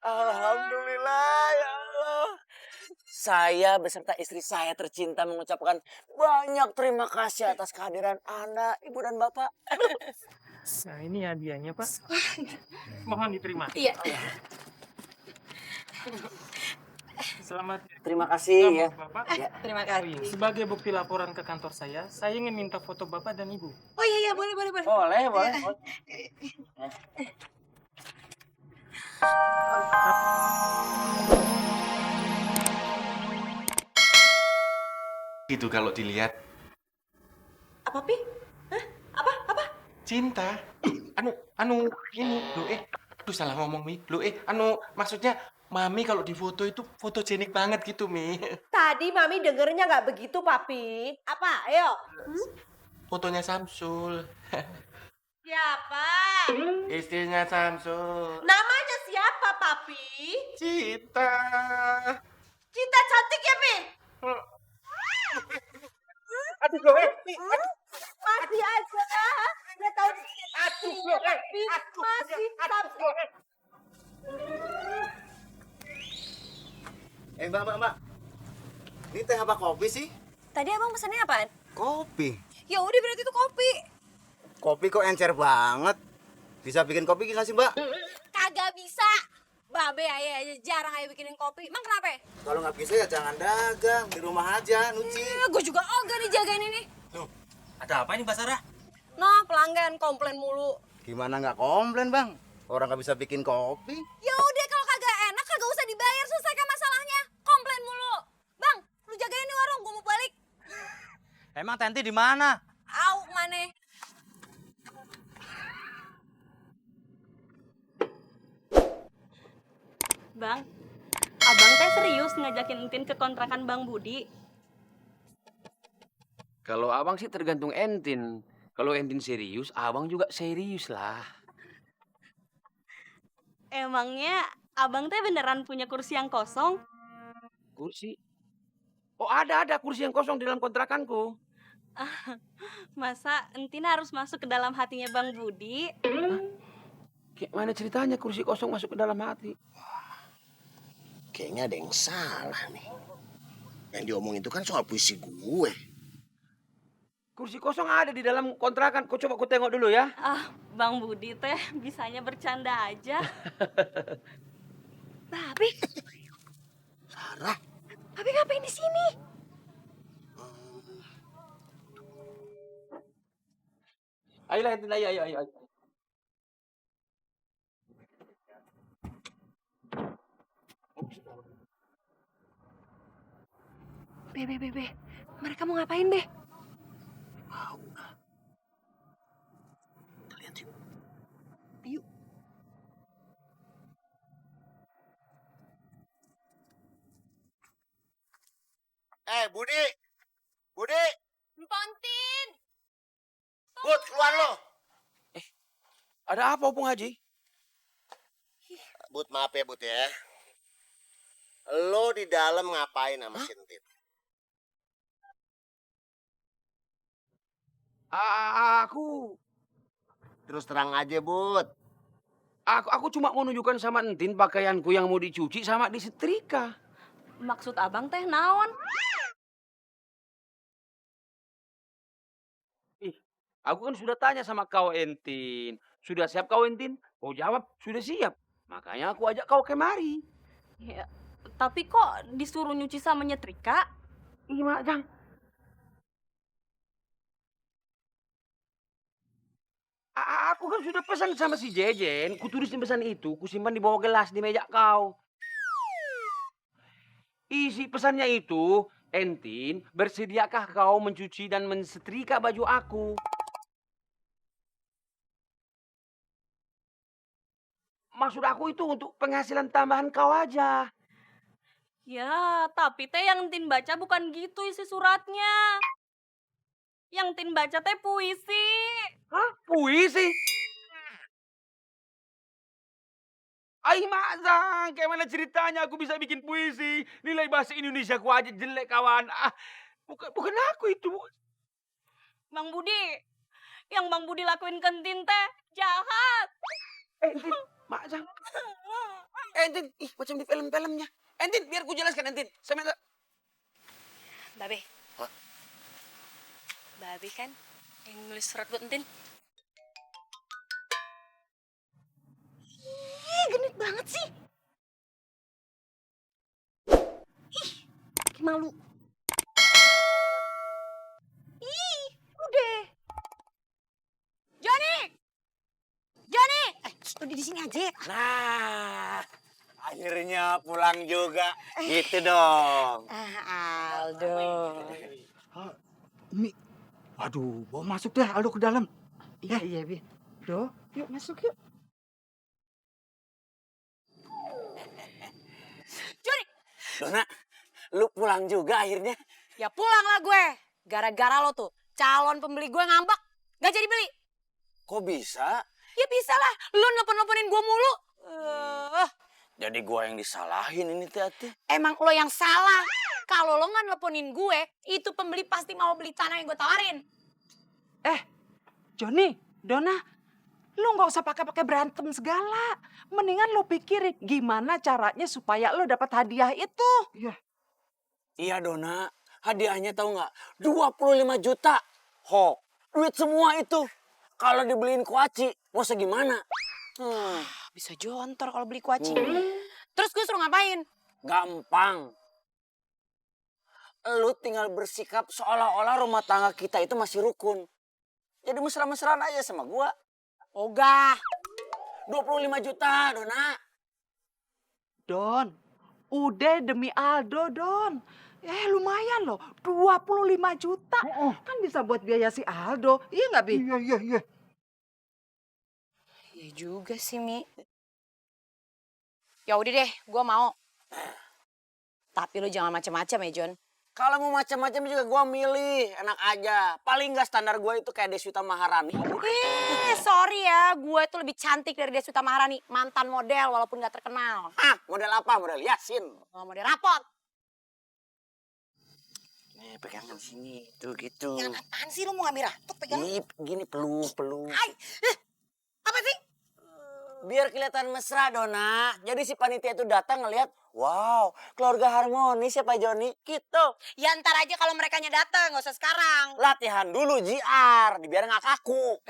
Alhamdulillah ya Allah. Saya beserta istri saya tercinta mengucapkan banyak terima kasih atas kehadiran Anda, Ibu dan Bapak. Nah, ini hadiahnya, Pak. Mohon diterima. Iya. Selamat Terima kasih ya. Bapak. Ya. Terima Oh iya, kasih. sebagai bukti laporan ke kantor saya ingin minta foto Bapak dan Ibu. Oh iya, boleh. Boleh. Gitu kalau dilihat. Apa, Pi? Hah? Apa? Cinta. Ini. Aduh salah ngomong, Mi. Maksudnya Mami kalau di foto itu fotogenik banget gitu, Mi. Tadi Mami dengernya nggak begitu, Papi. Apa? Ayo. Fotonya Samsul. Siapa? Istrinya Samsul. Namanya siapa, Papi? Cinta. Cinta cantik ya, Pi? Aduh, gue. Masih aja. Nggak tahu dirinya, Papi. Masih cantik. Mbak. Ini teh apa kopi sih? Tadi abang pesannya apaan? Kopi. Ya udah berarti itu kopi. Kopi kok encer banget. Bisa bikin kopi nggak sih, Mbak? Kagak bisa. Babe ayah aja jarang ayah bikinin kopi. Emang kenapa? Kalau nggak bisa ya jangan dagang. Di rumah aja, nyuci. Gue juga ogah nih jagain ini. Loh, ada apa ini Mbak Sarah? Noh, pelanggan komplain mulu. Gimana nggak komplain, Bang? Orang nggak bisa bikin kopi. Ya udah kalau kagak enak kagak usah dibayar, selesaikan masalahnya. Komplain mulu. Bang, lu jagain nih warung, gue mau balik. Emang Tenti di mana? Au, mana? Bang, abang teh serius ngajakin Entin ke kontrakan Bang Budi? Kalau abang sih tergantung Entin. Kalau Entin serius, abang juga serius lah. Emangnya abang teh beneran punya kursi yang kosong? Kursi? Oh ada kursi yang kosong di dalam kontrakanku. Masa Entin harus masuk ke dalam hatinya Bang Budi? Gimana ceritanya kursi kosong masuk ke dalam hati? Kayaknya ada yang salah nih. Yang diomong itu kan soal puisi gue. Kursi kosong ada di dalam kontrakan. Kau coba ku tengok dulu ya. Bang Budi teh bisanya bercanda aja. Babe. Sarah. Babe ngapain di sini? Ayolah Entin, ayo. Be. Mereka mau ngapain, Be? Kita lihat yuk. Ayo. Budi. Pontin. Bud, keluar lo. Ada apa Opung Haji? Bud, maaf ya, Bud ya. Lo di dalam ngapain sama Sintin? Aku Terus terang aja, Bud. Aku cuma mau nunjukkan sama Entin pakaianku yang mau dicuci sama disetrika. Maksud abang teh naon? Aku kan sudah tanya sama kau Entin. Sudah siap kau Entin? Kau jawab sudah siap. Makanya aku ajak kau kemari. Ya, tapi kok disuruh nyuci sama nyetrika? Iya, Jang. Aku kan sudah pesan sama si Jejen. Kutulis pesan itu, kusimpan di bawah gelas di meja kau. Isi pesannya itu, Entin, bersediakah kau mencuci dan mensetrika baju aku? Maksud aku itu untuk penghasilan tambahan kau aja. Ya, tapi teh yang Entin baca bukan gitu isi suratnya. Yang Entin baca teh puisi. Hah? Puisi? Ay, Mazang, kayak mana ceritanya aku bisa bikin puisi? Nilai bahasa Indonesia ku aja jelek, kawan. Bukan aku itu. Bang Budi, yang Bang Budi lakuin ke Entin teh jahat. Entin, Mazang. Entin, ih macam di film-filmnya. Entin, biar ku jelaskan Entin. Saya minta. Babe. Babe kan yang nulis surat buat Entin. Ih, genit banget sih. Ih, bikin malu. Ih, udah. Joni! Joni! Udah di sini aja. Nah, akhirnya pulang juga. Gitu dong. Aldo. Mi, aduh, bawa masuk deh Aldo ke dalam. Iya, Bi. Do, yuk masuk yuk. Dona, lu pulang juga akhirnya. Ya pulang lah gue. Gara-gara lo tuh, calon pembeli gue ngambek. Gak jadi beli. Kok bisa? Ya bisa lah, lu nelpon-nelponin gue mulu. Jadi gua yang disalahin ini Tati. Emang lo yang salah. Kalau lo nggak nelponin gue, itu pembeli pasti mau beli tanah yang gue tawarin. Joni, Dona, lu nggak usah pakai berantem segala. Mendingan lo pikirin gimana caranya supaya lo dapat hadiah itu. Iya Dona, hadiahnya tahu nggak? 25 juta. Ho, duit semua itu. Kalau dibeliin kuaci, mau segimana? Bisa jontor kalau beli kuaci. Terus gue suruh ngapain? Gampang. Lu tinggal bersikap seolah-olah rumah tangga kita itu masih rukun. Jadi mesra-mesraan aja sama gua. Ogah. 25 juta, Dona. Don, udah demi Aldo, Don. Lumayan loh, 25 juta. Kan bisa buat biaya si Aldo. Iya nggak, Bi? Iya. Iya juga sih, Mi. Ya udah deh, gue mau. Tapi lu jangan macem-macem ya, John. Kalau mau macam-macam juga gua milih, enak aja. Paling nggak standar gua itu kayak Deswita Maharani. Sorry ya, gue tuh lebih cantik dari Deswita Maharani. Mantan model walaupun gak terkenal. Hah, model apa? Model Yasin. Model rapot. Nih, pegangan sini. Tuh gitu. Yang apaan sih lu mau ngambil rapot pegang? Gini peluk. Apa sih? Biar kelihatan mesra, Dona. Jadi si panitia itu datang ngelihat, wow, keluarga harmonis ya Pak Joni. Gitu. Ya ntar aja kalau mereka datang, gak usah sekarang. Latihan dulu JR, biar nggak kaku.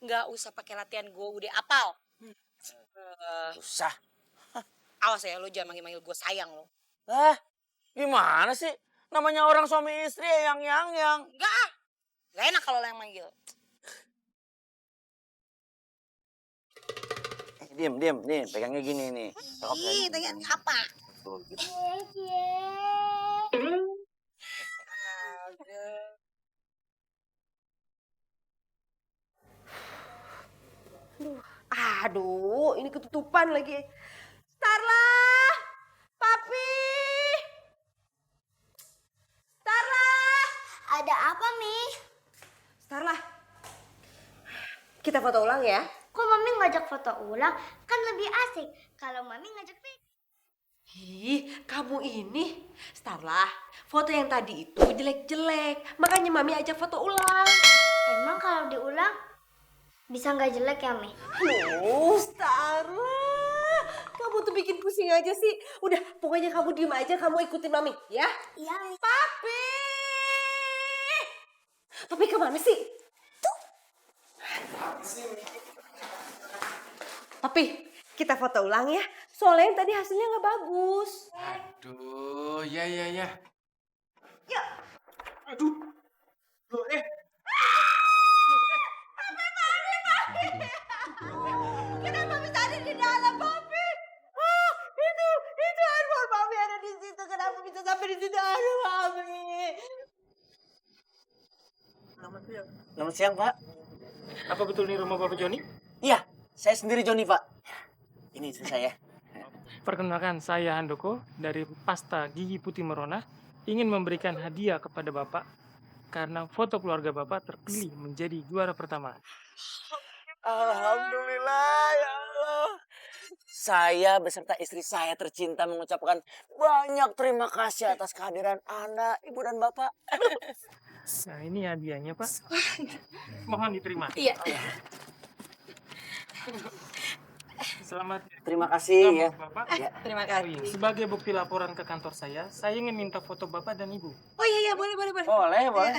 Gak usah pakai latihan gue udah apal. Usah. Awas ya, lu jangan manggil-manggil gue sayang lo. Gimana sih? Namanya orang suami istri yang. Enggak gak enak kalau lo yang manggil. Diam. Nih, pegangnya gini nih. Ih, tangan apa? Tuh, gitu. Aduh, ini ketutupan lagi. Starla! Papi! Starla! Ada apa, Mi? Starla, kita foto ulang ya. Kok Mami ngajak foto ulang? Kan lebih asik kalau Mami ngajak pic. Ih, kamu ini. Starla, foto yang tadi itu jelek-jelek. Makanya Mami ajak foto ulang. Emang kalau diulang bisa nggak jelek ya, Mi? Starla. Kamu tuh bikin pusing aja sih. Udah, pokoknya kamu diem aja, kamu ikutin Mami, ya? Iya, Mi. Papi! Papi kemana sih? Tuh. Papi, kita foto ulang ya. Soalnya yang tadi hasilnya nggak bagus. Aduh, ya. Yuk. Aduh. Loh, Kenapa bisa ada di dalam, Papi? Itu handphone Papi ada di situ. Kenapa bisa sampai di situ? Aduh, Papi. Selamat siang, Pak. Apa betul ini rumah Bapak Joni? Iya, saya sendiri Joni, Pak. Ini istri saya. Perkenalkan, saya Handoko dari Pasta Gigi Putih Merona ingin memberikan hadiah kepada Bapak karena foto keluarga Bapak terpilih menjadi juara pertama. Alhamdulillah, ya Allah. Saya beserta istri saya tercinta mengucapkan banyak terima kasih atas kehadiran Anda, Ibu dan Bapak. Nah, ini hadiahnya, Pak. Mohon diterima. Iya. Selamat. Terima kasih ya. Bapak. Terima Oh iya, kasih. sebagai bukti laporan ke kantor saya ingin minta foto Bapak dan Ibu. Oh iya, boleh, boleh, boleh. Boleh, boleh.